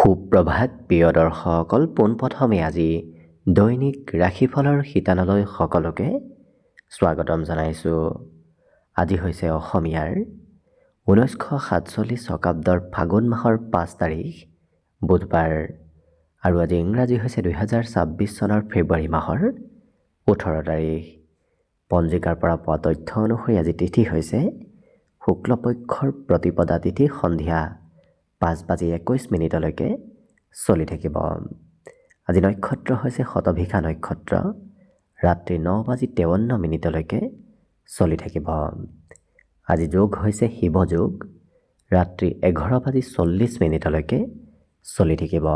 সুপ্ৰভাত প্ৰিয় দৰ্শকসকল, পোনপ্ৰথমে আজি দৈনিক ৰাশিফলৰ শিতানলৈ সকলোকে স্বাগতম জনাইছোঁ। আজি হৈছে অসমীয়াৰ 1947 শকাব্দৰ ফাগুন মাহৰ 5 তাৰিখ বুধবাৰ আৰু আজি ইংৰাজী হৈছে 2026 চনৰ ফেব্ৰুৱাৰী মাহৰ 18 তাৰিখ। পঞ্জিকাৰ পৰা পোৱা তথ্য অনুসৰি আজি তিথি হৈছে শুক্লপক্ষৰ প্ৰতিপদা তিথি, সন্ধিয়া 5:21 চলি থাকিব। আজি নক্ষত্ৰ হৈছে শতভিষা নক্ষত্ৰ, ৰাত্ৰি 9:53 চলি থাকিব। আজি যোগ হৈছে শিৱ যোগ, ৰাত্ৰি 11:40 চলি থাকিব।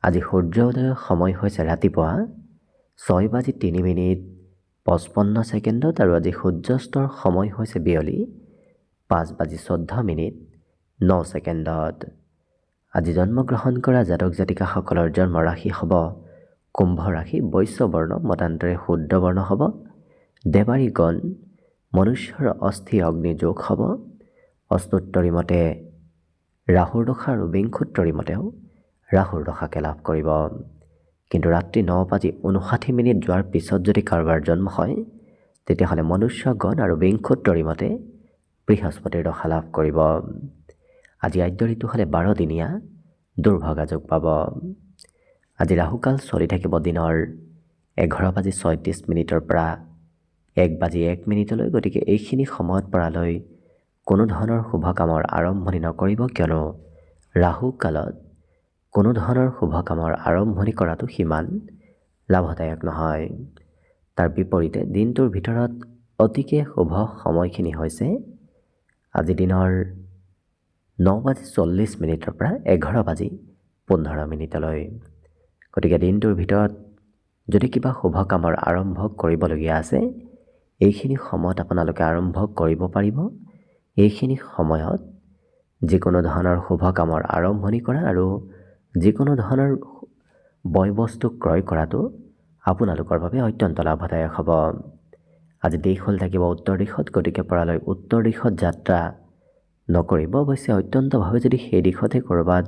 আজি সূৰ্যোদয়ৰ সময় হৈছে ৰাতিপুৱা 6:03:55 আৰু আজি সূৰ্যাস্তৰ সময় হৈছে বিয়লি 5:14 আজি জন্মগ্ৰহণ কৰা জাতক জাতিকাসকলৰ জন্ম ৰাশি হ'ব কুম্ভ ৰাশি, বৈশ্য বৰ্ণ, মতান্তৰে শুদ্ধ বৰ্ণ হ'ব দেৱাৰী গণ, মনুষ্যৰ অস্থি অগ্নি যোগ হ'ব। অষ্টোত্তৰী মতে ৰাহুৰ দশা আৰু বিংশোত্তৰী মতেও ৰাহুৰ দশাকে লাভ কৰিব। কিন্তু ৰাত্ৰি 9:59 যোৱাৰ পিছত যদি কাৰোবাৰ জন্ম হয় তেতিয়াহ'লে মনুষ্য গণ আৰু বিংশোত্তৰী মতে বৃহস্পতিৰ দশা লাভ কৰিব। আজি আদ্য ঋতু হ'লে 12 দিনীয়া, দুৰ্ভগা যোগ পাব। আজি ৰাহুকাল চলি থাকিব দিনৰ 11:36 পৰা 1:01 গতিকে এইখিনি সময়ত পৰালৈ কোনো ধৰণৰ শুভ কামৰ আৰম্ভণি নকৰিব, কিয়নো ৰাহু কালত কোনো ধৰণৰ শুভ কামৰ আৰম্ভণি কৰাটো সিমান লাভদায়ক নহয়। তাৰ বিপৰীতে দিনটোৰ ভিতৰত অতিকে শুভ সময়খিনি হৈছে আজি দিনৰ 9:40 পৰা 11:15। গতিকে দিনটোৰ ভিতৰত যদি কিবা শুভ কামৰ আৰম্ভ কৰিবলগীয়া আছে এইখিনি সময়ত আপোনালোকে আৰম্ভ কৰিব পাৰিব। এইখিনি সময়ত যিকোনো ধৰণৰ শুভ কামৰ আৰম্ভণি কৰা আৰু যিকোনো ধৰণৰ বয় বস্তু ক্ৰয় কৰাটো আপোনালোকৰ বাবে অত্যন্ত লাভদায়ক হ'ব। আজি দিশ হ'ল থাকিব উত্তৰ দিশত, গতিকে পৰালৈ উত্তৰ দিশত যাত্ৰা নকৰিব। অৱশ্যে অত্যন্তভাৱে যদি সেই দিশতে ক'ৰবাত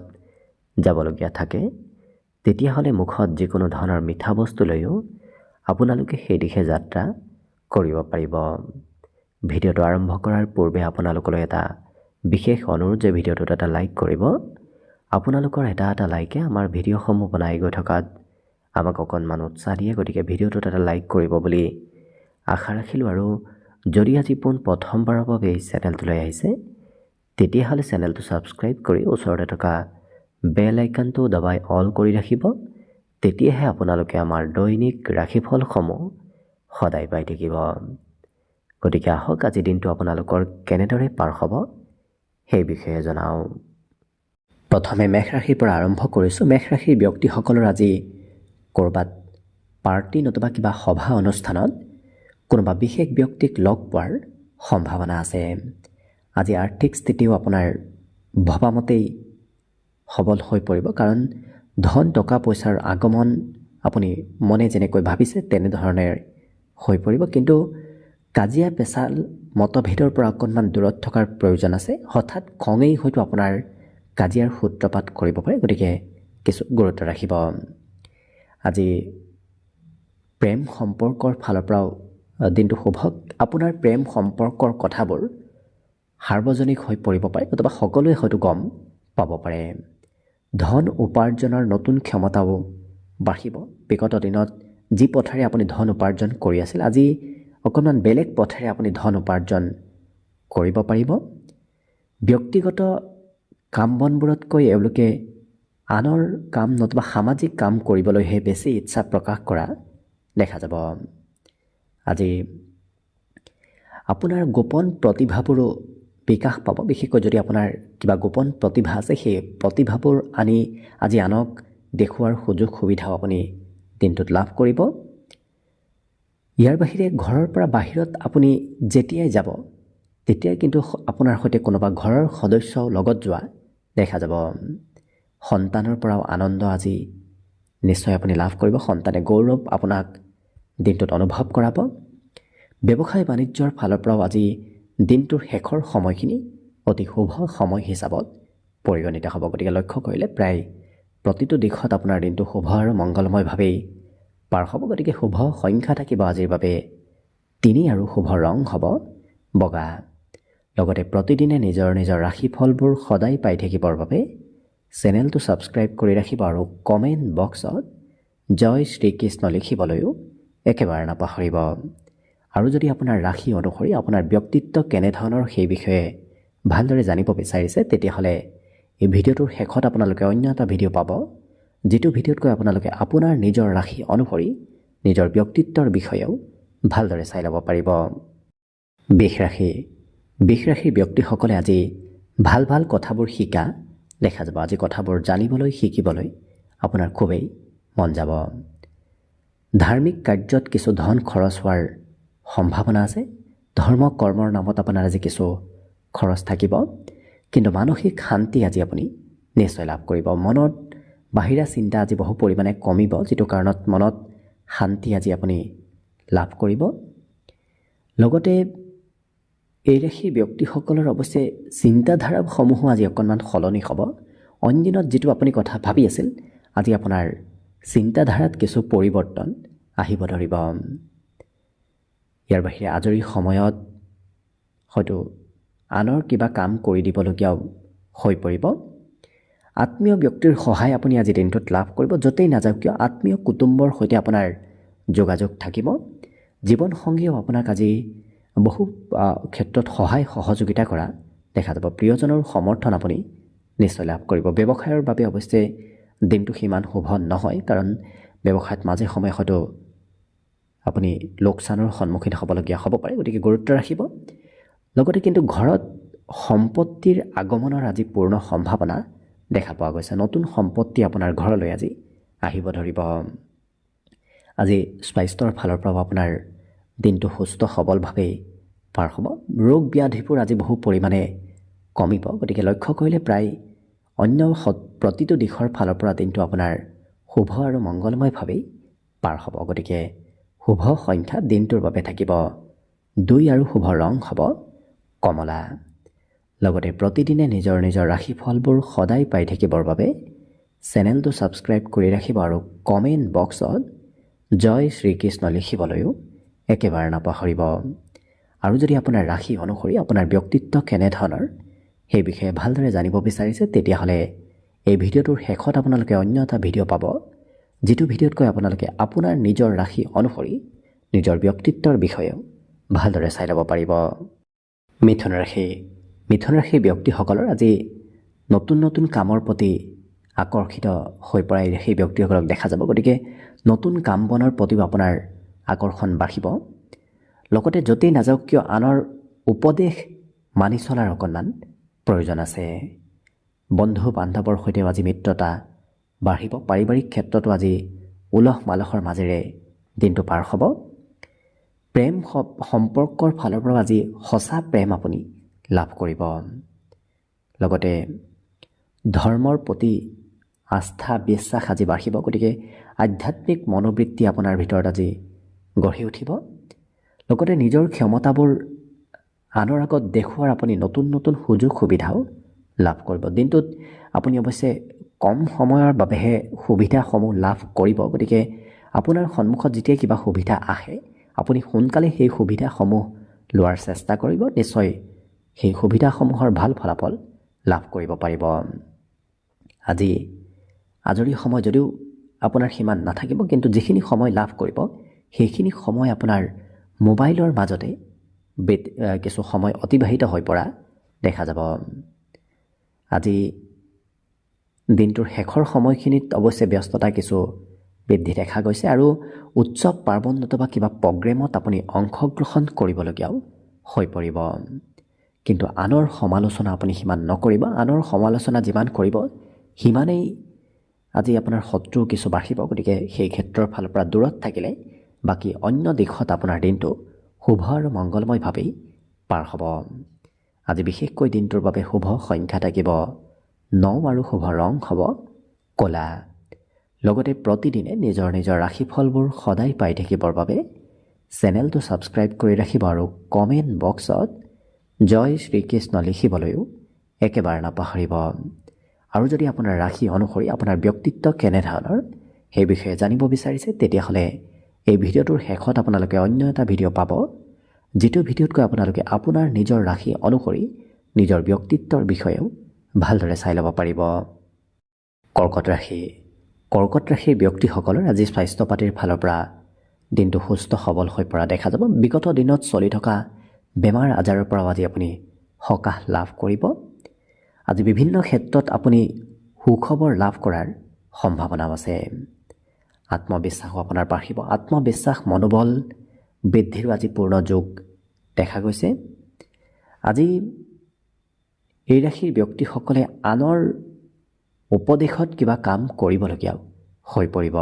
যাবলগীয়া থাকে তেতিয়াহ'লে মুখত যিকোনো ধৰণৰ মিঠা বস্তু লৈও আপোনালোকে সেই দিশে যাত্ৰা কৰিব পাৰিব। ভিডিঅ'টো আৰম্ভ কৰাৰ পূৰ্বে আপোনালোকলৈ এটা বিশেষ অনুৰোধ যে ভিডিঅ'টোত এটা লাইক কৰিব। আপোনালোকৰ এটা লাইকে আমাৰ ভিডিঅ'সমূহ বনাই গৈ থকাত আমাক অকণমান উৎসাহ দিয়ে, গতিকে ভিডিঅ'টোত এটা লাইক কৰিব বুলি আশা ৰাখিলোঁ। আৰু যদি আজি প্ৰথমবাৰৰ বাবে এই চেনেলটোলৈ আহিছে তেতিয়াহ'লে চেনেলটো ছাবস্ক্ৰাইব কৰি ওচৰতে থকা বেল আইকনটো দবাই অল কৰি ৰাখিব। তেতিয়াহে আপোনালোকে আমাৰ দৈনিক ৰাশিফলসমূহ সদায় পাই থাকিব। গতিকে আহক আজি দিনটো আপোনালোকৰ কেনেদৰে পাৰ হ'ব সেই বিষয়ে জনাওঁ। প্ৰথমে মেষ ৰাশিৰ পৰা আৰম্ভ কৰিছোঁ। মেষ ৰাশিৰ ব্যক্তিসকলৰ আজি ক'ৰবাত পাৰ্টি নতুবা কিবা সভা অনুষ্ঠানত কোনোবা বিশেষ ব্যক্তিক লগ পোৱাৰ সম্ভাৱনা আছে। আজি আৰ্থিক স্থিতিও আপোনাৰ ভবামতেই সবল হৈ পৰিব, কাৰণ ধন টকা পইচাৰ আগমন আপুনি মনে যেনেকৈ ভাবিছে তেনেধৰণে হৈ পৰিব। কিন্তু কাজিয়া পেচাল মতভেদৰ পৰা অকণমান দূৰত থকাৰ প্ৰয়োজন আছে। হঠাৎ খঙেই হয়তো আপোনাৰ কাজিয়াৰ সূত্ৰপাত কৰিব পাৰে, গতিকে কিছু গুৰুত্ব ৰাখিব। আজি প্ৰেম সম্পৰ্কৰ ফালৰ পৰাও দিনটো শুভ। আপোনাৰ প্ৰেম সম্পৰ্কৰ কথাবোৰ সাৰ্বজনিক হৈ পৰিব পাৰে, নতুবা সকলোৱে হয়তো গম পাব পাৰে। ধন উপাৰ্জনৰ নতুন ক্ষমতাও বাঢ়িব। বিগত দিনত যি পথেৰে আপুনি ধন উপাৰ্জন কৰি আছিল আজি অকণমান বেলেগ পথেৰে আপুনি ধন উপাৰ্জন কৰিব পাৰিব। ব্যক্তিগত কাম বনবোৰতকৈ এওঁলোকে আনৰ কাম নতুবা সামাজিক কাম কৰিবলৈহে বেছি ইচ্ছা প্ৰকাশ কৰা দেখা যাব। আজি আপোনাৰ গোপন প্ৰতিভাবোৰো বিকাশ পাব। বিশেষকৈ যদি আপোনাৰ কিবা গোপন প্ৰতিভা আছে সেই প্ৰতিভাবোৰ আনি আজি আনক দেখুওৱাৰ সুযোগ সুবিধাও আপুনি দিনটোত লাভ কৰিব। ইয়াৰ বাহিৰে ঘৰৰ পৰা বাহিৰত আপুনি যেতিয়াই যাব তেতিয়াই কিন্তু আপোনাৰ সৈতে কোনোবা ঘৰৰ সদস্যও লগত যোৱা দেখা যাব। সন্তানৰ পৰাও আনন্দ আজি নিশ্চয় আপুনি লাভ কৰিব। সন্তানে গৌৰৱ আপোনাক দিনটোত অনুভৱ কৰাব। ব্যৱসায় বাণিজ্যৰ ফালৰ পৰাও আজি দিনটোৰ শেষৰ সময়খিনি অতি শুভ সময় হিচাপত পৰিগণিত হ'ব। গতিকে লক্ষ্য কৰিলে প্ৰায় প্ৰতিটো দিশত আপোনাৰ দিনটো শুভ আৰু মংগলময়ভাৱেই পাৰ হ'ব। গতিকে শুভ সংখ্যা থাকিব আজিৰ বাবে 3 আৰু শুভ ৰং হ'ব বগা। লগতে প্ৰতিদিনে নিজৰ নিজৰ ৰাশিফলবোৰ সদায় পাই থাকিবৰ বাবে চেনেলটো ছাবস্ক্ৰাইব কৰি ৰাখিব আৰু কমেণ্ট বক্সত জয় শ্ৰীকৃষ্ণ লিখিবলৈও একেবাৰে নাপাহৰিব। আৰু যদি আপোনাৰ ৰাশি অনুসৰি আপোনাৰ ব্যক্তিত্ব কেনেধৰণৰ সেই বিষয়ে ভালদৰে জানিব বিচাৰিছে, তেতিয়াহ'লে এই ভিডিঅ'টোৰ শেষত আপোনালোকে অন্য এটা ভিডিঅ' পাব, যিটো ভিডিঅ'তকৈ আপোনালোকে আপোনাৰ নিজৰ ৰাশি অনুসৰি নিজৰ ব্যক্তিত্বৰ বিষয়েও ভালদৰে চাই ল'ব পাৰিব। বৃষ ৰাশিৰ ব্যক্তিসকলে আজি ভাল ভাল কথাবোৰ শিকা দেখা যাব। আজি কথাবোৰ জানিবলৈ শিকিবলৈ আপোনাৰ খুবেই মন যাব। ধাৰ্মিক কাৰ্যত কিছু ধন খৰচ হোৱাৰ সম্ভাৱনা আছে। ধৰ্ম কৰ্মৰ নামত আপোনাৰ আজি কিছু খৰচ থাকিব, কিন্তু মানসিক শান্তি আজি আপুনি নিশ্চয় লাভ কৰিব। মনত বাহিৰা চিন্তা আজি বহু পৰিমাণে কমিব, যিটো কাৰণত মনত শান্তি আজি আপুনি লাভ কৰিব। লগতে এই ৰাশিৰ ব্যক্তিসকলৰ অৱশ্যে চিন্তাধাৰাসমূহো আজি অকণমান সলনি হ'ব। অইন দিনত যিটো আপুনি কথা ভাবি আছিল, আজি আপোনাৰ চিন্তাধাৰাত কিছু পৰিৱৰ্তন আহিব ধৰিব। ইয়াৰ বাহিৰে আজৰি সময়ত হয়তো আনৰ কিবা কাম কৰি দিবলগীয়াও হৈ পৰিব। আত্মীয় ব্যক্তিৰ সহায় আপুনি আজি দিনটোত লাভ কৰিব। য'তেই নাযাওক কিয় আত্মীয় কুটুম্বৰ সৈতে আপোনাৰ যোগাযোগ থাকিব। জীৱনসংগীয়েও আপোনাক আজি বহু ক্ষেত্ৰত সহায় সহযোগিতা কৰা দেখা যাব। প্ৰিয়জনৰ সমৰ্থন আপুনি নিশ্চয় লাভ কৰিব। ব্যৱসায়ৰ বাবে অৱশ্যে দিনটো সিমান শুভ নহয়, কাৰণ ব্যৱসায়ত মাজে সময়ে হয়তো আপুনি লোকচানৰ সন্মুখীন হ'বলগীয়া হ'ব পাৰে, গতিকে গুৰুত্ব ৰাখিব। লগতে কিন্তু ঘৰত সম্পত্তিৰ আগমনৰ আজি পূৰ্ণ সম্ভাৱনা দেখা পোৱা গৈছে। নতুন সম্পত্তি আপোনাৰ ঘৰলৈ আজি আহিব ধৰিব। আজি স্বাস্থ্যৰ ফালৰ পৰাও আপোনাৰ দিনটো সুস্থ সবলভাৱেই পাৰ হ'ব। ৰোগ ব্যাধিবোৰ আজি বহু পৰিমাণে কমিব। গতিকে লক্ষ্য কৰিলে প্ৰায় অন্য প্ৰতিটো দিশৰ ফালৰ পৰা দিনটো আপোনাৰ শুভ আৰু মংগলময়ভাৱেই পাৰ হ'ব। গতিকে শুভ সংখ্যা দিনটোৰ বাবে থাকিব 2 আৰু শুভ ৰং হ'ব কমলা। লগতে প্ৰতিদিনে নিজৰ নিজৰ ৰাশিফলবোৰ সদায় পাই থাকিবৰ বাবে চেনেলটো ছাবস্ক্ৰাইব কৰি ৰাখিব আৰু কমেণ্ট বক্সত জয় শ্ৰীকৃষ্ণ লিখিবলৈও একেবাৰে নাপাহৰিব। আৰু যদি আপোনাৰ ৰাশি অনুসৰি আপোনাৰ ব্যক্তিত্ব কেনেধৰণৰ সেই বিষয়ে ভালদৰে জানিব বিচাৰিছে, তেতিয়াহ'লে এই ভিডিঅ'টোৰ শেষত আপোনালোকে অন্য এটা ভিডিঅ' পাব, যিটো ভিডিঅ'তকৈ আপোনালোকে আপোনাৰ নিজৰ ৰাশি অনুসৰি নিজৰ ব্যক্তিত্বৰ বিষয়েও ভালদৰে চাই ল'ব পাৰিব। মিথুন ৰাশিৰ ব্যক্তিসকলৰ আজি নতুন নতুন কামৰ প্ৰতি আকৰ্ষিত হৈ পৰা সেই ব্যক্তিসকলক দেখা যাব। গতিকে নতুন কাম বনৰ প্ৰতিও আপোনাৰ আকৰ্ষণ বাঢ়িব। লগতে য'তেই নাযাওক কিয় আনৰ উপদেশ মানি চলাৰ অকণমান প্ৰয়োজন আছে। বন্ধু বান্ধৱৰ সৈতেও আজি মিত্ৰতা বাঢ়িব। পাৰিবাৰিক ক্ষেত্ৰতো আজি উলহ মালহৰ মাজেৰে দিনটো পাৰ হ'ব। প্ৰেম সম্পৰ্কৰ ফালৰ পৰা আজি সঁচা প্ৰেম আপুনি লাভ কৰিব। লগতে ধৰ্মৰ প্ৰতি আস্থা বিশ্বাস আজি বাঢ়িব। গতিকে আধ্যাত্মিক মনোবৃত্তি আপোনাৰ ভিতৰত আজি গঢ়ি উঠিব। লগতে নিজৰ ক্ষমতাবোৰ আনৰ আগত দেখুওৱাৰ আপুনি নতুন নতুন সুযোগ সুবিধাও লাভ কৰিব। দিনটোত আপুনি অৱশ্যে কম সময়ৰ বাবেহে সুবিধাসমূহ লাভ কৰিব। গতিকে আপোনাৰ সন্মুখত যেতিয়া কিবা সুবিধা আহে, আপুনি সোনকালে সেই সুবিধাসমূহ লোৱাৰ চেষ্টা কৰিব। নিশ্চয় সেই সুবিধাসমূহৰ ভাল ফলাফল লাভ কৰিব পাৰিব। আজি আজৰি সময় যদিও আপোনাৰ সিমান নাথাকিব, কিন্তু যিখিনি সময় লাভ কৰিব সেইখিনি সময় আপোনাৰ মোবাইলৰ মাজতে কিছু সময় অতিবাহিত হৈ পৰা দেখা যাব। আজি দিনটোৰ শেষৰ সময়খিনিত অৱশ্যে ব্যস্ততা কিছু বৃদ্ধি দেখা গৈছে আৰু উৎসৱ পাৰ্বণ নতুবা কিবা প্ৰগ্ৰেমত আপুনি অংশগ্ৰহণ কৰিবলগীয়াও হৈ পৰিব। কিন্তু আনৰ সমালোচনা আপুনি সিমান নকৰিব। আনৰ সমালোচনা যিমান কৰিব সিমানেই আজি আপোনাৰ শত্ৰু কিছু বাঢ়িব। গতিকে সেই ক্ষেত্ৰৰ ফালৰ পৰা দূৰত থাকিলে বাকী অন্য দিশত আপোনাৰ দিনটো শুভ আৰু মংগলময়ভাৱেই পাৰ হ'ব। আজি বিশেষকৈ দিনটোৰ বাবে শুভ সংখ্যা থাকিব 9 আৰু শুভ ৰং হ'ব ক'লা। লগতে প্ৰতিদিনে নিজৰ নিজৰ ৰাশিফলবোৰ সদায় পাই থাকিবৰ বাবে চেনেলটো ছাবস্ক্ৰাইব কৰি ৰাখিব আৰু কমেণ্ট বক্সত জয় শ্ৰীকৃষ্ণ লিখিবলৈও একেবাৰে নাপাহৰিব। আৰু যদি আপোনাৰ ৰাশি অনুসৰি আপোনাৰ ব্যক্তিত্ব কেনেধৰণৰ সেই বিষয়ে জানিব বিচাৰিছে তেতিয়াহ'লে এই ভিডিঅ'টোৰ শেষত আপোনালোকে অন্য এটা ভিডিঅ' পাব, যিটো ভিডিঅ'তকৈ আপোনালোকে আপোনাৰ নিজৰ ৰাশি অনুসৰি নিজৰ ব্যক্তিত্বৰ বিষয়েও ভালদৰে চাই ল'ব পাৰিব। কৰ্কট ৰাশি। কৰ্কট ৰাশিৰ ব্যক্তিসকলৰ আজি স্বাস্থ্য পাতিৰ ফালৰ পৰা দিনটো সুস্থ সবল হৈ পৰা দেখা যাব। বিগত দিনত চলি থকা বেমাৰ আজাৰৰ পৰাও আজি আপুনি সকাহ লাভ কৰিব। আজি বিভিন্ন ক্ষেত্ৰত আপুনি সুখবৰ লাভ কৰাৰ সম্ভাৱনাও আছে। আত্মবিশ্বাসো আপোনাৰ বাঢ়িব। আত্মবিশ্বাস মনোবল বৃদ্ধিৰো আজি পূৰ্ণ যোগ দেখা গৈছে। আজি এই ৰাশিৰ ব্যক্তিসকলে আনৰ উপদেশত কিবা কাম কৰিবলগীয়াও হৈ পৰিব।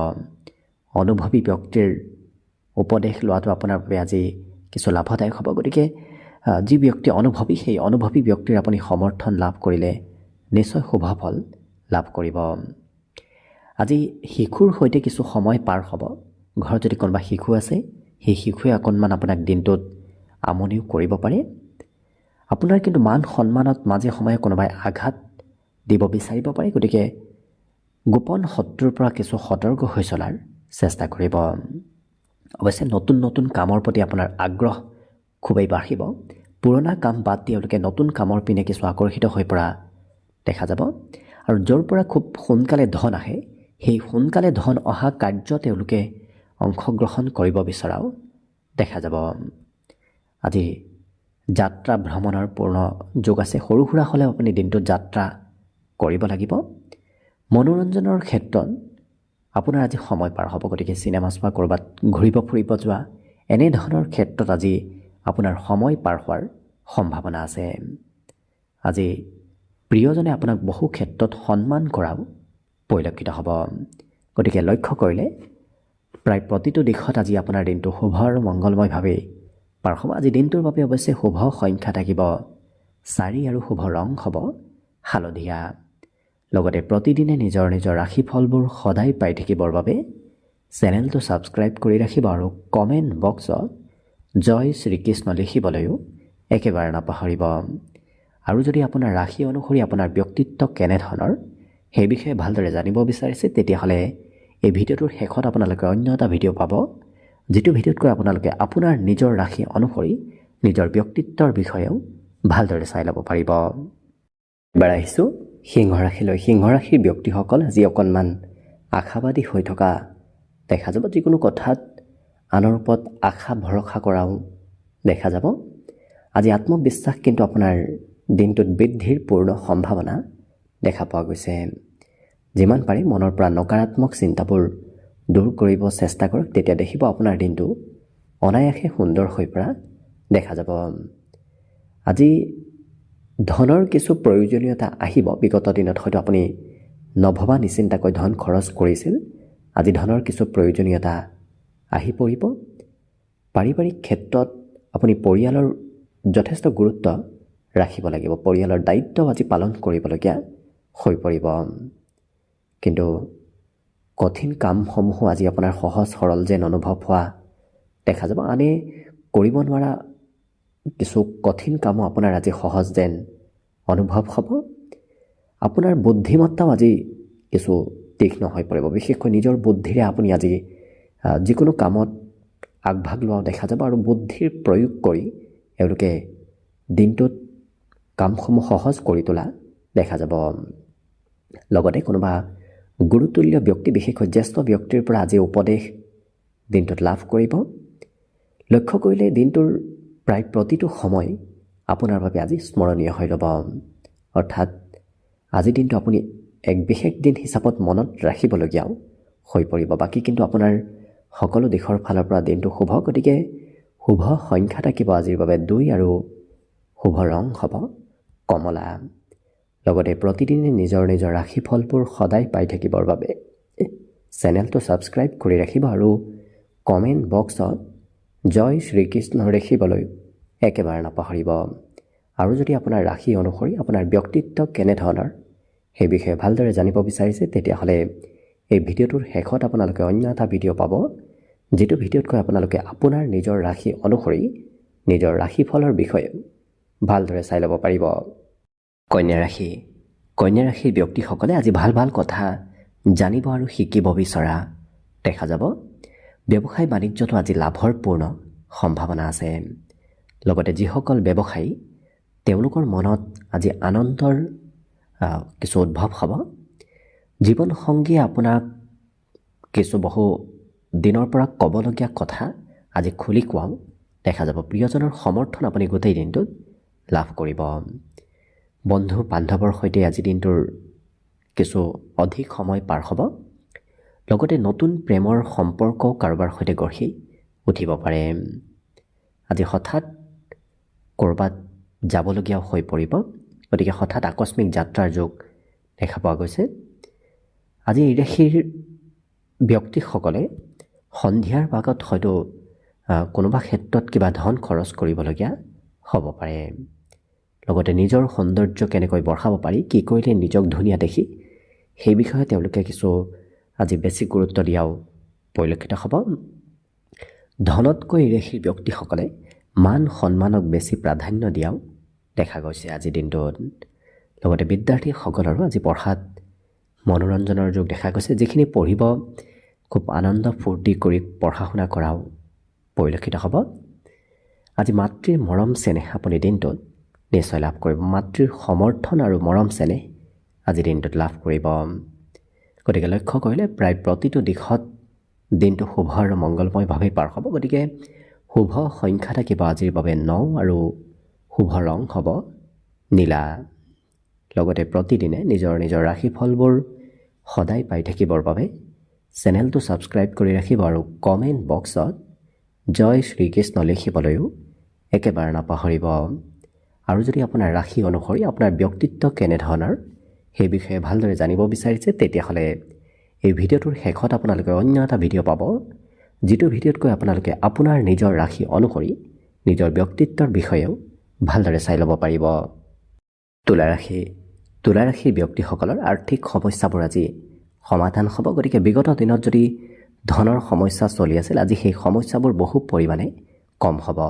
অনুভৱী ব্যক্তিৰ উপদেশ লোৱাটো আপোনাৰ বাবে আজি কিছু লাভদায়ক হ'ব। গতিকে যি ব্যক্তি অনুভৱী সেই অনুভৱী ব্যক্তিৰ আপুনি সমৰ্থন লাভ কৰিলে নিশ্চয় শুভ ফল লাভ কৰিব। আজি শিশুৰ সৈতে কিছু সময় পাৰ হ'ব। ঘৰত যদি কোনোবা শিশু আছে সেই শিশুৱে অকণমান আপোনাক দিনটোত আমনিও কৰিব পাৰে। আপোনাৰ কিন্তু মান সন্মানত মাজে সময়ে কোনোবাই আঘাত দিব বিচাৰিব পাৰে। গতিকে গোপন শত্ৰুৰ পৰা কিছু সতৰ্ক হৈ চলাৰ চেষ্টা কৰিব। অৱশ্যে নতুন নতুন কামৰ প্ৰতি আপোনাৰ আগ্ৰহ খুবেই বাঢ়িব। পুৰণা কাম বাদ দি তেওঁলোকে নতুন কামৰ পিনে কিছু আকৰ্ষিত হৈ পৰা দেখা যাব। আৰু য'ৰ পৰা খুব সোনকালে ধন আহে সেই সোনকালে ধন অহা কাৰ্য তেওঁলোকে অংশগ্ৰহণ কৰিব বিচৰাও দেখা যাব। আজি যাত্ৰা ভ্ৰমণৰ পূৰ্ণ যোগ আছে। সৰু সুৰা হ'লেও আপুনি দিনটোত যাত্ৰা কৰিব লাগিব। মনোৰঞ্জনৰ ক্ষেত্ৰত আপোনাৰ আজি সময় পাৰ হ'ব। গতিকে চিনেমা চোৱা, ক'ৰবাত ঘূৰিব ফুৰিব যোৱা এনেধৰণৰ ক্ষেত্ৰত আজি আপোনাৰ সময় পাৰ হোৱাৰ সম্ভাৱনা আছে। আজি প্ৰিয়জনে আপোনাক বহু ক্ষেত্ৰত সন্মান কৰাও পৰিলক্ষিত হ'ব। গতিকে লক্ষ্য কৰিলে প্ৰায় প্ৰতিটো দিশত আজি আপোনাৰ দিনটো শুভ আৰু মংগলময়ভাৱেই পাৰ হ'ব। আজি দিনটোৰ বাবে অৱশ্যে শুভ সংখ্যা থাকিব 4 আৰু শুভ ৰং হ'ব হালধীয়া। লগতে প্ৰতিদিনে নিজৰ নিজৰ ৰাশিফলবোৰ সদায় পাই থাকিবৰ বাবে চেনেলটো ছাবস্ক্ৰাইব কৰি ৰাখিব আৰু কমেণ্ট বক্সত জয় শ্ৰীকৃষ্ণ লিখিবলৈও একেবাৰে নাপাহৰিব। আৰু যদি আপোনাৰ ৰাশি অনুসৰি আপোনাৰ ব্যক্তিত্ব কেনেধৰণৰ সেই বিষয়ে ভালদৰে জানিব বিচাৰিছে তেতিয়াহ'লে এই ভিডিঅ'টোৰ শেষত আপোনালোকে অন্য এটা ভিডিঅ' পাব, যিটো ভিডিঅ'তকৈ আপোনালোকে আপোনাৰ নিজৰ ৰাশি অনুসৰি নিজৰ ব্যক্তিত্বৰ বিষয়েও ভালদৰে চাই ল'ব পাৰিব। এবাৰ আহিছোঁ সিংহ ৰাশিলৈ। সিংহ ৰাশিৰ ব্যক্তিসকল আজি অকণমান আশাবাদী হৈ থকা দেখা যাব। যিকোনো কথাত আনৰ ওপৰত আশা ভৰসা কৰাও দেখা যাব। আজি আত্মবিশ্বাস কিন্তু আপোনাৰ দিনটোত বৃদ্ধিৰ পূৰ্ণ সম্ভাৱনা দেখা পোৱা গৈছে। যিমান পাৰে মনৰ পৰা নকাৰাত্মক চিন্তাবোৰ দূৰ কৰিব চেষ্টা কৰক, তেতিয়া দেখিব আপোনাৰ দিনটো অনায়াসে সুন্দৰ হৈ পৰা দেখা যাব। আজি ধনৰ কিছু প্ৰয়োজনীয়তা আহিব। বিগত দিনত হয়তো আপুনি নভবা নিচিন্তাকৈ ধন খৰচ কৰিছিল। আজি ধনৰ কিছু প্ৰয়োজনীয়তা আহি পৰিব। পাৰিবাৰিক ক্ষেত্ৰত আপুনি পৰিয়ালৰ যথেষ্ট গুৰুত্ব ৰাখিব লাগিব। পৰিয়ালৰ দায়িত্ব আজি পালন কৰিবলগীয়া হৈ পৰিব। কিন্তু কঠিন কামসমূহো আজি আপোনাৰ সহজ সৰল যেন অনুভৱ হোৱা দেখা যাব। আনে কৰিব নোৱাৰা কিছু কঠিন কামো আপোনাৰ আজি সহজ যেন অনুভৱ হ'ব। আপোনাৰ বুদ্ধিমত্তাও আজি কিছু তীক্ষ্ণ হৈ পৰিব। বিশেষকৈ নিজৰ বুদ্ধিৰে আপুনি আজি যিকোনো কামত আগভাগ লোৱাও দেখা যাব আৰু বুদ্ধিৰ প্ৰয়োগ কৰি এওঁলোকে দিনটোত কামসমূহ সহজ কৰি তোলা দেখা যাব। লগতে কোনোবা গুৰুতুল্য ব্যক্তি, বিশেষকৈ জ্যেষ্ঠ ব্যক্তিৰ পৰা আজি উপদেশ দিনটোত লাভ কৰিব। লক্ষ্য কৰিলে দিনটোৰ প্ৰায় প্ৰতিটো সময় আপোনাৰ বাবে আজি স্মৰণীয় হৈ ৰ'ব। অৰ্থাৎ আজিৰ দিনটো আপুনি এক বিশেষ দিন হিচাপত মনত ৰাখিবলগীয়াও হৈ পৰিব। বাকী কিন্তু আপোনাৰ সকলো দিশৰ ফালৰ পৰা দিনটো শুভ। গতিকে শুভ সংখ্যা থাকিব আজিৰ বাবে 2 আৰু শুভ ৰং হ'ব কমলা। লগতে প্ৰতিদিনে নিজৰ নিজৰ ৰাশিফলবোৰ সদায় পাই থাকিবৰ বাবে চেনেলটো ছাবস্ক্ৰাইব কৰি ৰাখিব আৰু কমেণ্ট বক্সত জয় শ্ৰীকৃষ্ণ লিখিবলৈ একেবাৰে নাপাহৰিব। আৰু যদি আপোনাৰ ৰাশি অনুসৰি আপোনাৰ ব্যক্তিত্ব কেনেধৰণৰ সেই বিষয়ে ভালদৰে জানিব বিচাৰিছে তেতিয়াহ'লে এই ভিডিঅ'টোৰ শেষত আপোনালোকে অন্য এটা ভিডিঅ' পাব, যিটো ভিডিঅ'তকৈ আপোনালোকে আপোনাৰ নিজৰ ৰাশি অনুসৰি নিজৰ ৰাশিফলৰ বিষয়ে ভালদৰে চাই ল'ব পাৰিব। কন্যা ৰাশি। কন্যা ৰাশিৰ ব্যক্তিসকলে আজি ভাল ভাল কথা জানিব আৰু শিকিব বিচৰা দেখা যাব। ব্যৱসায় বাণিজ্যতো আজি লাভৰ পূৰ্ণ সম্ভাৱনা আছে। লগতে যিসকল ব্যৱসায়ী তেওঁলোকৰ মনত আজি আনন্দৰ কিছু উদ্ভৱ হ'ব। জীৱনসংগীয়ে আপোনাক কিছু বহু দিনৰ পৰা ক'বলগীয়া কথা আজি খুলি কোৱাও দেখা যাব। প্ৰিয়জনৰ সমৰ্থন আপুনি গোটেই দিনটোত লাভ কৰিব। বন্ধু বান্ধৱৰ সৈতে আজি দিনটোৰ কিছু অধিক সময় পাৰ হ'ব। লগতে নতুন প্ৰেমৰ সম্পৰ্ক কাৰোবাৰ সৈতে গঢ়ি উঠিব পাৰে। আজি হঠাৎ ক'ৰবাত যাবলগীয়া হৈ পৰিব, গতিকে হঠাৎ আকস্মিক যাত্ৰাৰ যোগ দেখা পোৱা গৈছে। আজি এই ৰাশিৰ ব্যক্তিসকলে সন্ধিয়াৰ ভাগত হয়তো কোনোবা ক্ষেত্ৰত কিবা ধন খৰচ কৰিবলগীয়া হ'ব পাৰে। লগতে নিজৰ সৌন্দৰ্য কেনেকৈ বঢ়াব পাৰি, কি কৰিলে নিজক ধুনীয়া দেখি, সেই বিষয়ে তেওঁলোকে কিছু আজি বেছি গুৰুত্ব দিয়াও পৰিলক্ষিত হ'ব। ধনতকৈ এই ৰাশিৰ ব্যক্তিসকলে মান সন্মানক বেছি প্ৰাধান্য দিয়াও দেখা গৈছে আজিৰ দিনটোত। লগতে বিদ্যাৰ্থীসকলৰো আজি পঢ়াত মনোৰঞ্জনৰ যোগ দেখা গৈছে। যিখিনি পঢ়িব খুব আনন্দ ফূৰ্তি কৰি পঢ়া শুনা কৰাও পৰিলক্ষিত হ'ব। আজি মাতৃৰ মৰম চেনেহ আপুনি দিনটোত নিশ্চয় লাভ কৰিব। মাতৃৰ সমৰ্থন আৰু মৰম চেনেহ আজিৰ দিনটোত লাভ কৰিব। গতিকে লক্ষ্য কৰিলে প্ৰায় প্ৰতিটো দিশত দিনটো শুভ আৰু মংগলময়ভাৱে পাৰ হ'ব। গতিকে শুভ সংখ্যা থাকিব আজিৰ বাবে 9 আৰু শুভ ৰং হ'ব নীলা। লগতে প্ৰতিদিনে নিজৰ নিজৰ ৰাশিফলবোৰ সদায় পাই থাকিবৰ বাবে চেনেলটো ছাবস্ক্ৰাইব কৰি ৰাখিব আৰু কমেণ্ট বক্সত জয় শ্ৰীকৃষ্ণ লিখিবলৈও একেবাৰে নাপাহৰিব। আৰু যদি আপোনাৰ ৰাশি অনুসৰি আপোনাৰ ব্যক্তিত্ব কেনেধৰণৰ সেই বিষয়ে ভালদৰে জানিব বিচাৰিছে, তেতিয়াহ'লে এই ভিডিঅ'টোৰ শেষত আপোনালোকে অন্য এটা ভিডিঅ' পাব, যিটো ভিডিঅ'তকৈ আপোনালোকে আপোনাৰ নিজৰ ৰাশি অনুসৰি নিজৰ ব্যক্তিত্বৰ বিষয়েও ভালদৰে চাই ল'ব পাৰিব। তুলা ৰাশিৰ ব্যক্তিসকলৰ আৰ্থিক সমস্যাবোৰ আজি সমাধান হ'ব। গতিকে বিগত দিনত যদি ধনৰ সমস্যা চলি আছিল, আজি সেই সমস্যাবোৰ বহু পৰিমাণে কম হ'ব।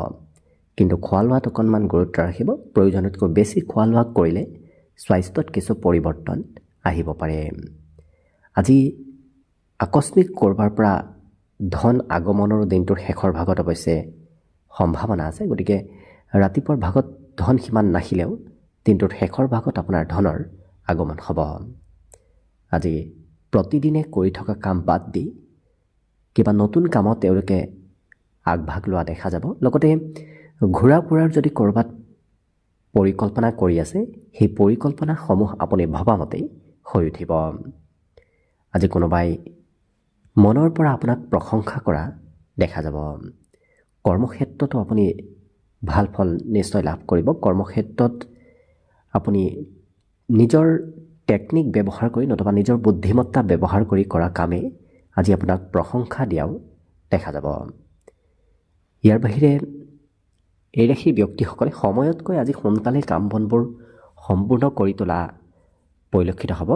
কিন্তু খোৱা লোৱাত অকণমান গুৰুত্ব ৰাখিব। প্ৰয়োজনতকৈ বেছি খোৱা লোৱা কৰিলে স্বাস্থ্যত কিছু পৰিৱৰ্তন আহিব পাৰে। আজি আকস্মিক ক'ৰবাৰ পৰা ধন আগমনৰো দিনটোৰ শেষৰ ভাগত অৱশ্যে সম্ভাৱনা আছে। গতিকে ৰাতিপুৱাৰ ভাগত ধন সিমান নাহিলেও দিনটোৰ শেষৰ ভাগত আপোনাৰ ধনৰ আগমন হ'ব। আজি প্ৰতিদিনে কৰি থকা কাম বাদ দি কিবা নতুন কামত তেওঁলোকে আগভাগ লোৱা দেখা যাব। লগতে ঘূৰা ফুৰাৰ যদি ক'ৰবাত পৰিকল্পনা কৰি আছে, সেই পৰিকল্পনাসমূহ আপুনি ভবামতেই হৈ উঠিব। আজি কোনোবাই মনৰ পৰা আপোনাক প্ৰশংসা কৰা দেখা যাব। কৰ্মক্ষেত্ৰতো আপুনি ভাল ফল নিশ্চয় লাভ কৰিব। কৰ্মক্ষেত্ৰত আপুনি নিজৰ টেকনিক ব্যৱহাৰ কৰি নতুবা নিজৰ বুদ্ধিমত্তা ব্যৱহাৰ কৰি কৰা কামে আজি আপোনাক প্ৰশংসা দিয়াও দেখা যাব। ইয়াৰ বাহিৰে এই ৰাশিৰ ব্যক্তিসকলে সময়তকৈ আজি সোনকালে কাম বনবোৰ সম্পূৰ্ণ কৰি তোলা পৰিলক্ষিত হ'ব।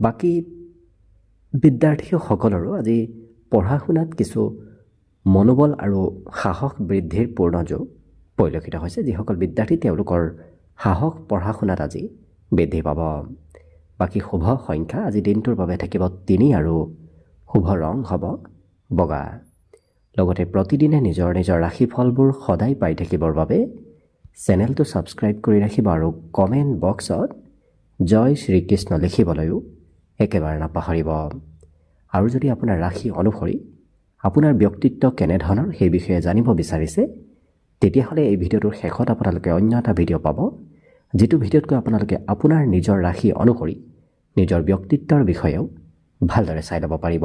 বাকী বিদ্যাৰ্থীসকলৰো আজি পঢ়া শুনাত কিছু মনোবল আৰু সাহস বৃদ্ধিৰ পূৰ্ণ যোগ পৰিলক্ষিত হৈছে। যিসকল বিদ্যাৰ্থী তেওঁলোকৰ সাহস পঢ়া শুনাত আজি বৃদ্ধি পাব। বাকী শুভ সংখ্যা আজি দিনটোৰ বাবে থাকিব 3 আৰু শুভ ৰং হ'ব বগা। লগতে প্ৰতিদিনে নিজৰ নিজৰ ৰাশিফলবোৰ সদায় পাই থাকিবৰ বাবে চেনেলটো ছাবস্ক্ৰাইব কৰি ৰাখিব আৰু কমেণ্ট বক্সত জয় শ্ৰীকৃষ্ণ লিখিবলৈও একেবাৰে নাপাহৰিব। আৰু যদি আপোনাৰ ৰাশি অনুসৰি আপোনাৰ ব্যক্তিত্ব কেনেধৰণৰ সেই বিষয়ে জানিব বিচাৰিছে, তেতিয়াহ'লে এই ভিডিঅ'টোৰ শেষত আপোনালোকে অন্য এটা ভিডিঅ' পাব, যিটো ভিডিঅ'তকৈ আপোনালোকে আপোনাৰ নিজৰ ৰাশি অনুসৰি নিজৰ ব্যক্তিত্বৰ বিষয়েও ভালদৰে চাই ল'ব পাৰিব।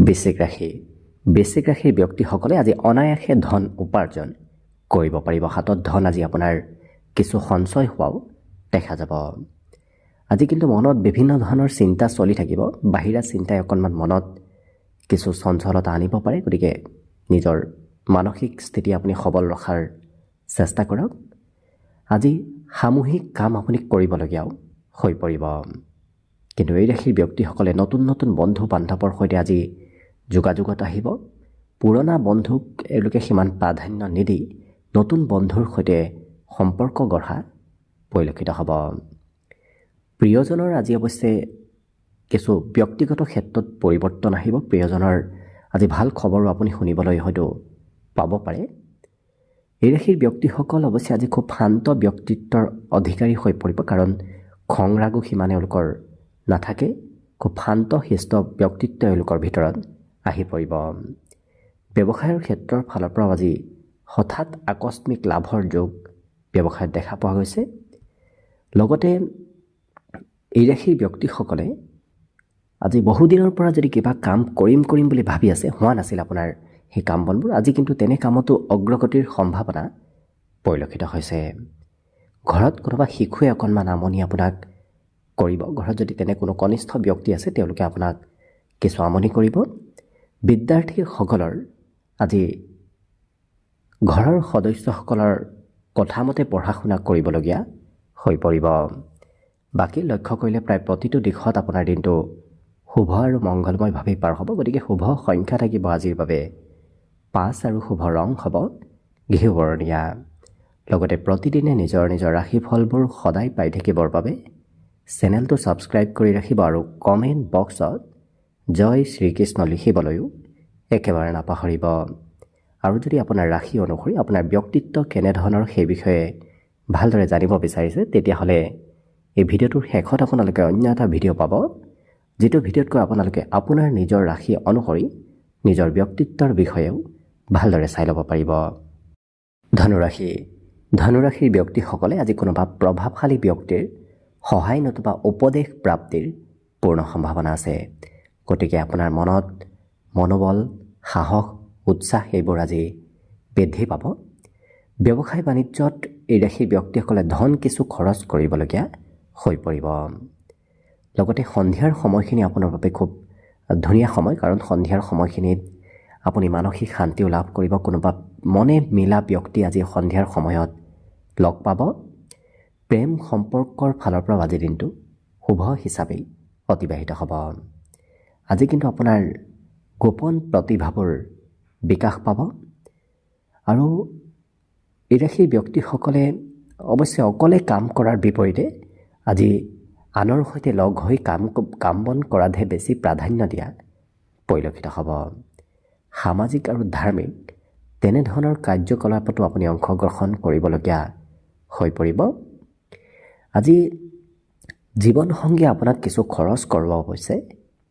বৃশ্চিক ৰাশিৰ ব্যক্তিসকলে আজি অনায়াসে ধন উপাৰ্জন কৰিব পাৰিব। হাতত ধন আজি আপোনাৰ কিছু সঞ্চয় হোৱাও দেখা যাব। আজি কিন্তু মনত বিভিন্ন ধৰণৰ চিন্তা চলি থাকিব। বাহিৰা চিন্তাই অকণমান মনত কিছু চঞ্চলতা আনিব পাৰে। গতিকে নিজৰ মানসিক স্থিতি আপুনি সবল ৰখাৰ চেষ্টা কৰক। আজি সামূহিক কাম আপুনি কৰিবলগীয়াও হৈ পৰিব। কিন্তু এই ৰাশিৰ ব্যক্তিসকলে নতুন নতুন বন্ধু বান্ধৱৰ সৈতে আজি যোগাযোগত আহিব। পুৰণা বন্ধুক এওঁলোকে সিমান প্ৰাধান্য নিদি নতুন বন্ধুৰ সৈতে সম্পৰ্ক গঢ়া পৰিলক্ষিত হ'ব। প্ৰিয়জনৰ আজি অৱশ্যে কিছু ব্যক্তিগত ক্ষেত্ৰত পৰিৱৰ্তন আহিব। প্ৰিয়জনৰ আজি ভাল খবৰো আপুনি শুনিবলৈ হয়তো পাব পাৰে। এই ৰাশিৰ ব্যক্তিসকল অৱশ্যে আজি খুব শান্ত ব্যক্তিত্বৰ অধিকাৰী হৈ পৰিব, কাৰণ খং ৰাগো সিমান এওঁলোকৰ নাথাকে। খুব শান্ত শিষ্ট ব্যক্তিত্ব এওঁলোকৰ ভিতৰত আহি পৰিব। ব্যৱসায়ৰ ক্ষেত্ৰৰ ফালৰ পৰাও আজি হঠাৎ আকস্মিক লাভৰ যোগ ব্যৱসায়ত দেখা পোৱা গৈছে। লগতে এই ৰাশিৰ ব্যক্তিসকলে আজি বহুদিনৰ পৰা যদি কিবা কাম কৰিম বুলি ভাবি আছে, হোৱা নাছিল আপোনাৰ সেই কাম বনবোৰ, আজি কিন্তু তেনে কামতো অগ্ৰগতিৰ সম্ভাৱনা পৰিলক্ষিত হৈছে। ঘৰত কোনোবা শিশুৱে অকণমান আমনি আপোনাক কৰিব। ঘৰত যদি তেনে কোনো কনিষ্ঠ ব্যক্তি আছে, তেওঁলোকে আপোনাক কিছু আমনি কৰিব। বিদ্যাৰ্থীসকলৰ আজি ঘৰৰ সদস্যসকলৰ কথামতে পঢ়া শুনা কৰিবলগীয়া হৈ পৰিব। বাকী লক্ষ্য কৰিলে প্ৰায় প্ৰতিটো দিশত আপোনাৰ দিনটো শুভ আৰু মংগলময়ভাৱেই পাৰ হ'ব। গতিকে শুভ সংখ্যা থাকিব আজিৰ বাবে 5 আৰু শুভ ৰং হ'ব ঘিউ বৰণীয়া। লগতে প্ৰতিদিনে নিজৰ ৰাশিফলবোৰ সদায় পাই থাকিবৰ বাবে চেনেলটো ছাবস্ক্ৰাইব কৰি ৰাখিব আৰু কমেণ্ট বক্সত জয় শ্ৰীকৃষ্ণ লিখিবলৈও একেবাৰে নাপাহৰিব। আৰু যদি আপোনাৰ ৰাশি অনুসৰি আপোনাৰ ব্যক্তিত্ব কেনেধৰণৰ সেই বিষয়ে ভালদৰে জানিব বিচাৰিছে, তেতিয়াহ'লে এই ভিডিঅ'টোৰ শেষত আপোনালোকে অন্য এটা ভিডিঅ' পাব, যিটো ভিডিঅ'তকৈ আপোনালোকে আপোনাৰ নিজৰ ৰাশি অনুসৰি নিজৰ ব্যক্তিত্বৰ বিষয়েও ভালদৰে চাই ল'ব পাৰিব। ধনুৰাশিৰ ব্যক্তিসকলে আজি কোনোবা প্ৰভাৱশালী ব্যক্তিৰ সহায় নতুবা উপদেশ প্ৰাপ্তিৰ পূৰ্ণ সম্ভাৱনা আছে। গতিকে আপোনাৰ মনত মনোবল, সাহস, উৎসাহ এইবোৰ আজি বৃদ্ধি পাব। ব্যৱসায় বাণিজ্যত এই ৰাশিৰ ব্যক্তিসকলে ধন কিছু খৰচ কৰিবলগীয়া হৈ পৰিব। লগতে সন্ধিয়াৰ সময়খিনি আপোনাৰ বাবে খুব ধুনীয়া সময়, কাৰণ সন্ধিয়াৰ সময়খিনিত আপুনি মানসিক শান্তিও লাভ কৰিব। কোনোবা মনে মিলা ব্যক্তি আজি সন্ধিয়াৰ সময়ত লগ পাব। প্ৰেম সম্পৰ্কৰ ফালৰ পৰাও আজিৰ দিনটো শুভ হিচাপেই অতিবাহিত হ'ব। আজি কিন্তু আপোনাৰ গোপন প্ৰতিভাবোৰ বিকাশ পাব। আৰু এই ৰাশিৰ ব্যক্তিসকলে অৱশ্যে অকলে কাম কৰাৰ বিপৰীতে আজি আনৰ সৈতে লগ হৈ কাম বন কৰাতহে বেছি প্ৰাধান্য দিয়া পৰিলক্ষিত হ'ব। সামাজিক আৰু ধাৰ্মিক তেনেধৰণৰ কাৰ্যকলাপতো আপুনি অংশগ্ৰহণ কৰিবলগীয়া হৈ পৰিব। আজি জীৱনসংগীয়ে আপোনাক কিছু খৰচ কৰোৱা অৱশ্যে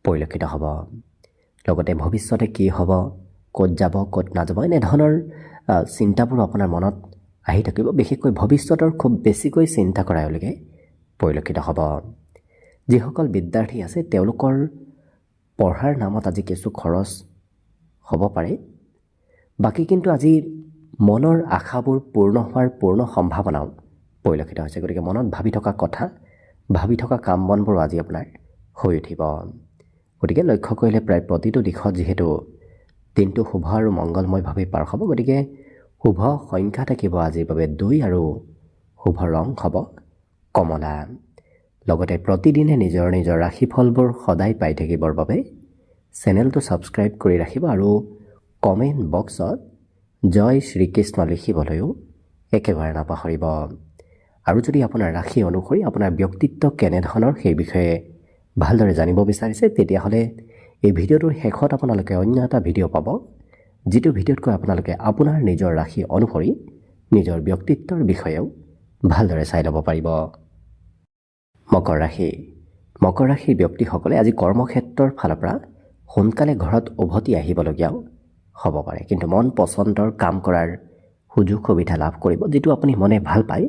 পৰিলক্ষিত হ'ব। লগতে ভৱিষ্যতে কি হ'ব, ক'ত যাব, ক'ত নাযাব, এনেধৰণৰ চিন্তাবোৰ আপোনাৰ মনত আহি থাকিব। বিশেষকৈ ভৱিষ্যতৰ খুব বেছিকৈ চিন্তা কৰা এওঁলোকে পৰিলক্ষিত হ'ব। যিসকল বিদ্যাৰ্থী আছে, তেওঁলোকৰ পঢ়াৰ নামত আজি কিছু খৰচ হ'ব পাৰে। বাকী কিন্তু আজি মনৰ আশাবোৰ পূৰ্ণ হোৱাৰ পূৰ্ণ সম্ভাৱনাও পৰিলক্ষিত হৈছে। গতিকে মনত ভাবি থকা কথা, ভাবি থকা কাম বনবোৰো আজি আপোনাৰ হৈ উঠিব। গতিকে লক্ষ্য কৰিলে প্ৰায় প্ৰতিটো দিশত যিহেতু দিনটো শুভ আৰু মংগলময়ভাৱে পাৰ হ'ব, গতিকে শুভ সংখ্যা থাকিব আজিৰ বাবে 2 আৰু শুভ ৰং হ'ব কমলা। লগতে প্ৰতিদিনে নিজৰ ৰাশিফলবোৰ সদায় পাই থাকিবৰ বাবে চেনেলটো ছাবস্ক্ৰাইব কৰি ৰাখিব আৰু কমেণ্ট বক্সত জয় শ্ৰীকৃষ্ণ লিখিবলৈও একেবাৰে নাপাহৰিব। আৰু যদি আপোনাৰ ৰাশি অনুসৰি আপোনাৰ ব্যক্তিত্ব কেনেধৰণৰ সেই বিষয়ে ভালদৰে জানিব বিচাৰিছে, তেতিয়াহ'লে এই ভিডিঅ'টোৰ শেষত আপোনালোকে অন্য এটা ভিডিঅ' পাব, যিটো ভিডিঅ'তকৈ আপোনালোকে আপোনাৰ নিজৰ ৰাশি অনুসৰি নিজৰ ব্যক্তিত্বৰ বিষয়েও ভালদৰে চাই ল'ব পাৰিব। মকৰ ৰাশিৰ ব্যক্তিসকলে আজি কৰ্মক্ষেত্ৰৰ ফালৰ পৰা সোনকালে ঘৰত উভতি আহিবলগীয়াও হ'ব পাৰে। কিন্তু মন পচন্দৰ কাম কৰাৰ সুযোগ সুবিধা লাভ কৰিব। যিটো আপুনি মনে ভাল পায়,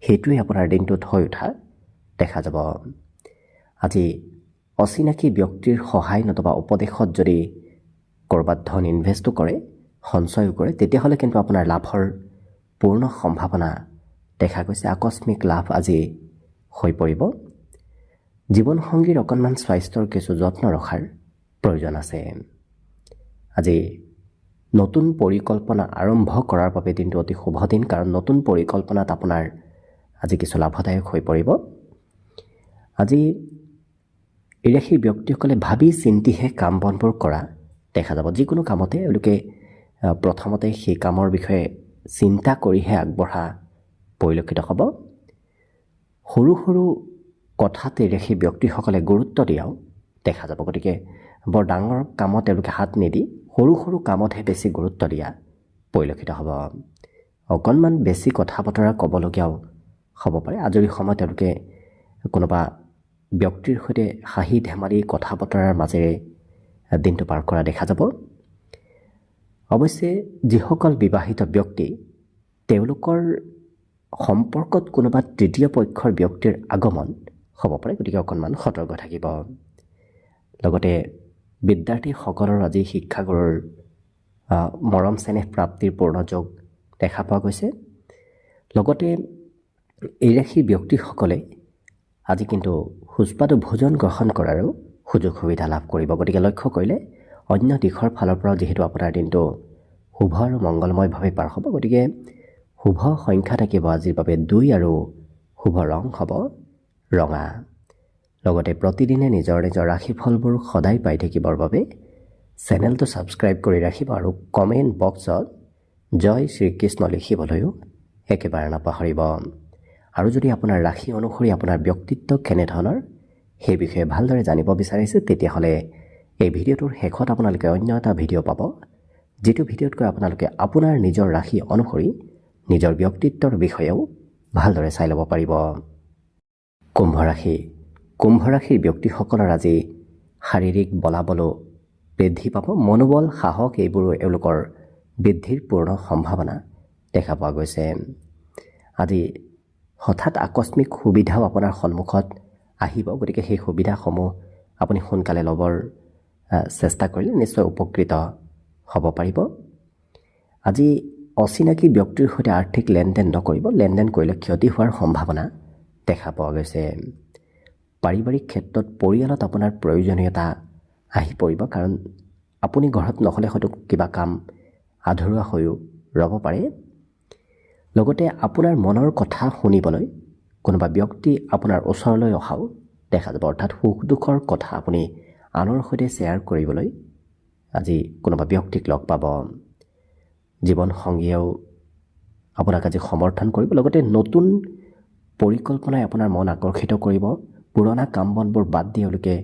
সেইটোৱে আপোনাৰ দিনটোত হৈ উঠা দেখা যাব। আজি অচিনাকি ব্যক্তিৰ সহায় নতুবা উপদেশত যদি ক'ৰবাত ধন ইনভেষ্টো কৰে, সঞ্চয়ো কৰে, তেতিয়াহ'লে কিন্তু আপোনাৰ লাভৰ পূৰ্ণ সম্ভাৱনা দেখা গৈছে। আকস্মিক লাভ আজি হৈ পৰিব। জীৱনসংগীৰ অকণমান স্বাস্থ্যৰ কিছু যত্ন ৰখাৰ প্ৰয়োজন আছে। আজি নতুন পৰিকল্পনা আৰম্ভ কৰাৰ বাবে দিনটো অতি শুভ দিন, কাৰণ নতুন পৰিকল্পনাত আপোনাৰ আজি কিছু লাভদায়ক হৈ পৰিব। আজি এই ৰাশিৰ ব্যক্তিসকলে ভাবি চিন্তিহে কাম বনবোৰ কৰা দেখা যাব। যিকোনো কামতে এওঁলোকে প্ৰথমতে সেই কামৰ বিষয়ে চিন্তা কৰিহে আগবঢ়া পৰিলক্ষিত হ'ব। সৰু কথাত এই ৰাশিৰ ব্যক্তিসকলে গুৰুত্ব দিয়াও দেখা যাব। গতিকে বৰ ডাঙৰ কামত তেওঁলোকে হাত নিদি সৰু সৰু কামতহে বেছি গুৰুত্ব দিয়া পৰিলক্ষিত হ'ব। অকণমান বেছি কথা বতৰা ক'বলগীয়াও হ'ব পাৰে। আজৰি সময়ত তেওঁলোকে কোনোবা ব্যক্তিৰ সৈতে হাঁহি ধেমালি কথা বতৰাৰ মাজেৰে দিনটো পাৰ কৰা দেখা যাব। অৱশ্যে যিসকল বিবাহিত ব্যক্তি তেওঁলোকৰ সম্পৰ্কত কোনোবা তৃতীয় পক্ষৰ ব্যক্তিৰ আগমন হ'ব পাৰে, গতিকে অকণমান সতৰ্ক থাকিব। লগতে বিদ্যাৰ্থীসকলৰ আজি শিক্ষাগুৰুৰ মৰম চেনেহ প্ৰাপ্তিৰ পূৰ্ণ যোগ দেখা পোৱা গৈছে। লগতে এই ৰাশিৰ ব্যক্তিসকলে আজি কিন্তু সুস্বাদু ভোজন গ্ৰহণ কৰাৰো সুযোগ সুবিধা লাভ কৰিব। গতিকে লক্ষ্য কৰিলে অন্য দিশৰ ফালৰ পৰাও যিহেতু আপোনাৰ দিনটো শুভ আৰু মংগলময়ভাৱে পাৰ হ'ব, গতিকে শুভ সংখ্যা থাকিব আজিৰ বাবে 2 আৰু শুভ ৰং হ'ব ৰঙা। লগতে প্ৰতিদিনে নিজৰ নিজৰ ৰাশিফলবোৰ সদায় পাই থাকিবৰ বাবে চেনেলটো ছাবস্ক্ৰাইব কৰি ৰাখিব আৰু কমেণ্ট বক্সত জয় শ্ৰীকৃষ্ণ লিখিবলৈও একেবাৰে নাপাহৰিব। আৰু যদি আপোনাৰ ৰাশি অনুসৰি আপোনাৰ ব্যক্তিত্ব কেনেধৰণৰ সেই বিষয়ে ভালদৰে জানিব বিচাৰিছে, তেতিয়াহ'লে এই ভিডিঅ'টোৰ শেষত আপোনালোকে অন্য এটা ভিডিঅ' পাব, যিটো ভিডিঅ'তকৈ আপোনালোকে আপোনাৰ নিজৰ ৰাশি অনুসৰি নিজৰ ব্যক্তিত্বৰ বিষয়েও ভালদৰে চাই ল'ব পাৰিব। কুম্ভ ৰাশি। কুম্ভ ৰাশিৰ ব্যক্তিসকলৰ আজি শাৰীৰিক বলাবলো বৃদ্ধি পাব। মনোবল, সাহস এইবোৰো এওঁলোকৰ বৃদ্ধিৰ পূৰ্ণ সম্ভাৱনা দেখা পোৱা গৈছে। আজি হঠাৎ আকস্মিক সুবিধাও আপোনাৰ সন্মুখত আহিব, গতিকে সেই সুবিধাসমূহ আপুনি সোনকালে ল'বৰ চেষ্টা কৰিলে নিশ্চয় উপকৃত হ'ব পাৰিব। আজি অচিনাকি ব্যক্তিৰ সৈতে আৰ্থিক লেনদেন নকৰিব। লেনদেন কৰিলে ক্ষতি হোৱাৰ সম্ভাৱনা দেখা পোৱা গৈছে। পাৰিবাৰিক ক্ষেত্ৰত পৰিয়ালত আপোনাৰ প্ৰয়োজনীয়তা আহি পৰিব, কাৰণ আপুনি ঘৰত নহ'লে হয়তো কিবা কাম আধৰুৱা হৈও ৰ'ব পাৰে। লগতে আপোনাৰ মনৰ কথা শুনিবলৈ কোনোবা ব্যক্তি আপোনাৰ ওচৰলৈ অহাও দেখা যাব, অৰ্থাৎ সুখ দুখৰ কথা আপুনি আনৰ সৈতে শ্বেয়াৰ কৰিবলৈ আজি কোনোবা ব্যক্তিক লগ পাব। জীৱনসংগীয়েও আপোনাক আজি সমৰ্থন কৰিব। লগতে নতুন পৰিকল্পনাই আপোনাৰ মন আকৰ্ষিত কৰিব। পুৰণা কাম বনবোৰ বাদ দি এওঁলোকে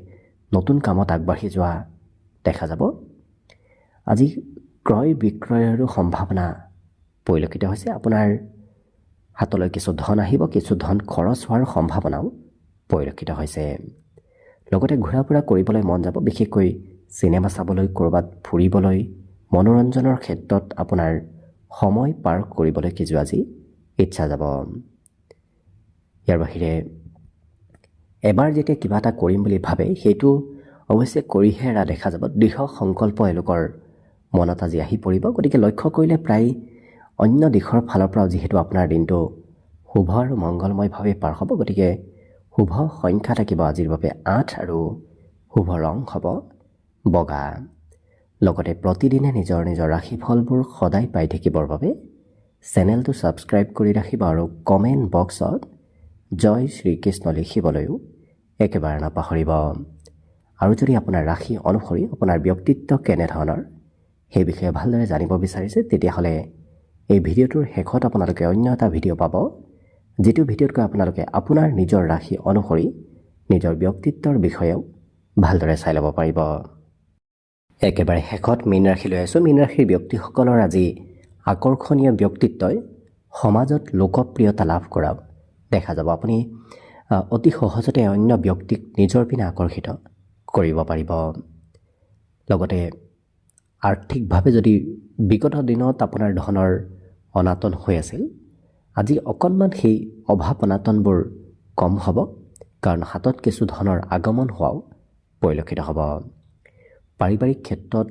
নতুন কামত আগবাঢ়ি যোৱা দেখা যাব। আজি ক্ৰয় বিক্ৰয়ৰো সম্ভাৱনা পৰিলক্ষিত হৈছে। আপোনাৰ হাতলৈ কিছু ধন আহিব, কিছু ধন খৰচ হোৱাৰ সম্ভাৱনাও পৰিলক্ষিত হৈছে। লগতে ঘূৰা ফুৰা কৰিবলৈ মন যাব, বিশেষকৈ চিনেমা চাবলৈ, ক'ৰবাত ফুৰিবলৈ, মনোৰঞ্জনৰ ক্ষেত্ৰত আপোনাৰ সময় পাৰ কৰিবলৈ কিছু আজি ইচ্ছা যাব। ইয়াৰ বাহিৰে এবাৰ যেতিয়া কিবা এটা কৰিম বুলি ভাবে, সেইটো অৱশ্যে কৰিহে এৰা দেখা যাব। দৃঢ় সংকল্প এওঁলোকৰ মনত আজি আহি পৰিব। গতিকে লক্ষ্য কৰিলে প্ৰায় অন্য দিশৰ ফালৰ পৰাও যিহেতু আপোনাৰ দিনটো শুভ আৰু মংগলময়ভাৱে পাৰ হ'ব, গতিকে শুভ সংখ্যা থাকিব আজিৰ বাবে 8 আৰু শুভ ৰং হ'ব বগা। লগতে প্ৰতিদিনে নিজৰ নিজৰ ৰাশিফলবোৰ সদায় পাই থাকিবৰ বাবে চেনেলটো ছাবস্ক্ৰাইব কৰি ৰাখিব আৰু কমেণ্ট বক্সত জয় শ্ৰীকৃষ্ণ লিখিবলৈও একেবাৰে নাপাহৰিব। আৰু যদি আপোনাৰ ৰাশি অনুসৰি আপোনাৰ ব্যক্তিত্ব কেনেধৰণৰ সেই বিষয়ে ভালদৰে জানিব বিচাৰিছে, তেতিয়াহ'লে এই ভিডিঅ'টোৰ শেষত আপোনালোকে অন্য এটা ভিডিঅ' পাব, যিটো ভিডিঅ'তকৈ আপোনালোকে আপোনাৰ নিজৰ ৰাশি অনুসৰি নিজৰ ব্যক্তিত্বৰ বিষয়েও ভালদৰে চাই ল'ব পাৰিব। একেবাৰে শেষত মীন ৰাশি লৈ আছোঁ। মীন ৰাশিৰ ব্যক্তিসকলৰ আজি আকৰ্ষণীয় ব্যক্তিত্বই সমাজত লোকপ্ৰিয়তা লাভ কৰাও দেখা যাব। আপুনি অতি সহজতে অন্য ব্যক্তিক নিজৰ পিনে আকৰ্ষিত কৰিব পাৰিব। লগতে আৰ্থিকভাৱে যদি বিগত দিনত আপোনাৰ ধনৰ অনাটন হৈ আছিল, আজি অকণমান সেই অভাৱ অনাটনবোৰ কম হ'ব, কাৰণ হাতত কিছু ধনৰ আগমন হোৱাও পৰিলক্ষিত হ'ব। পাৰিবাৰিক ক্ষেত্ৰত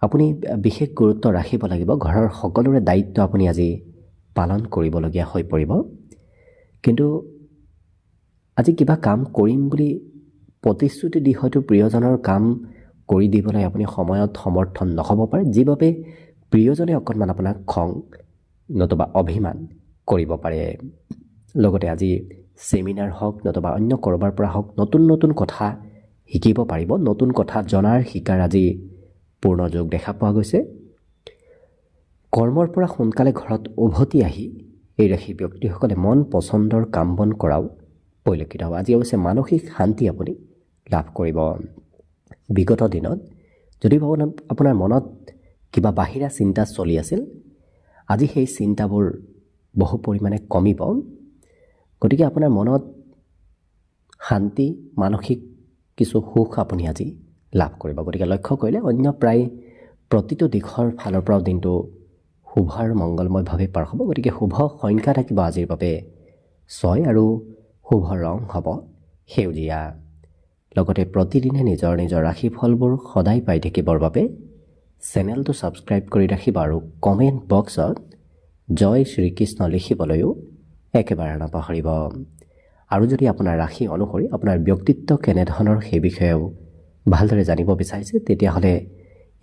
আপুনি বিশেষ গুৰুত্ব ৰাখিব লাগিব। ঘৰৰ সকলোৰে দায়িত্ব আপুনি আজি পালন কৰিবলগীয়া হৈ পৰিব। কিন্তু আজি কিবা কাম কৰিম বুলি প্ৰতিশ্ৰুতি দি হয়তো প্ৰিয়জনৰ কাম কৰি দিবলৈ আপুনি সময়ত সমৰ্থন নহ'ব পাৰে, যিবাবে প্ৰিয়জনে অকণমান আপোনাক খং নতুবা অভিমান কৰিব পাৰে। লগতে আজি ছেমিনাৰ হওক নতুবা অন্য ক'ৰবাৰ পৰা হওক নতুন নতুন কথা শিকিব পাৰিব। নতুন কথা জনাৰ শিকাৰ আজি পূৰ্ণ যোগ দেখা পোৱা গৈছে। কৰ্মৰ পৰা সোনকালে ঘৰত উভতি আহি এই ৰাশি ব্যক্তিসকলে মন পচন্দৰ কাম বন কৰাও পৰিলক্ষিত হ'ব। আজি অৱশ্যে মানসিক শান্তি আপুনি লাভ কৰিব। বিগত দিনত যদি আপোনাৰ মনত কিবা বাহিৰা চিন্তা চলি আছিল, আজি সেই চিন্তাবোৰ বহু পৰিমাণে কমিব। গতিকে আপোনাৰ মনত শান্তি, মানসিক কিছু সুখ আপুনি আজি লাভ কৰিব। গতিকে লক্ষ্য কৰিলে অন্য প্ৰায় প্ৰতিটো দিশৰ ফালৰ পৰাও দিনটো শুভ আৰু মংগলময়ভাৱে পাৰ হ'ব। গতিকে শুভ সংখ্যা থাকিব আজিৰ বাবে 6 আৰু শুভ ৰং হ'ব সেউজীয়া। লগতে প্ৰতিদিনে নিজৰ নিজৰ ৰাশিফলবোৰ সদায় পাই থাকিবৰ বাবে চেনেলটো ছাবস্ক্ৰাইব কৰি ৰাখিব আৰু কমেণ্ট বক্সত জয় শ্ৰীকৃষ্ণ লিখিবলৈও একেবাৰে নাপাহৰিব। আৰু যদি আপোনাৰ ৰাশি অনুসৰি আপোনাৰ ব্যক্তিত্ব কেনেধৰণৰ সেই বিষয়েও ভালদৰে জানিব বিচাৰিছে, তেতিয়াহ'লে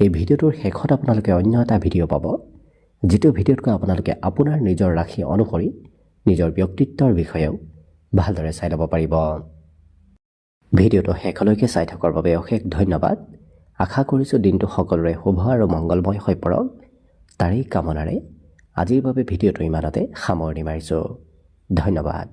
এই ভিডিঅ'টোৰ শেষত আপোনালোকে অন্য এটা ভিডিঅ' পাব, যিটো ভিডিঅ'তকৈ আপোনালোকে আপোনাৰ নিজৰ ৰাশি অনুসৰি নিজৰ ব্যক্তিত্বৰ বিষয়েও ভালদৰে চাই ল'ব পাৰিব। ভিডিঅ'টো শেষলৈকে চাই থকাৰ বাবে অশেষ ধন্যবাদ। আশা কৰিছোঁ দিনটো সকলোৰে শুভ আৰু মংগলময় হৈ পৰক। তাৰেই কামনাৰে আজিৰ বাবে ভিডিঅ'টো ইমানতে সামৰণি মাৰিছোঁ। ধন্যবাদ।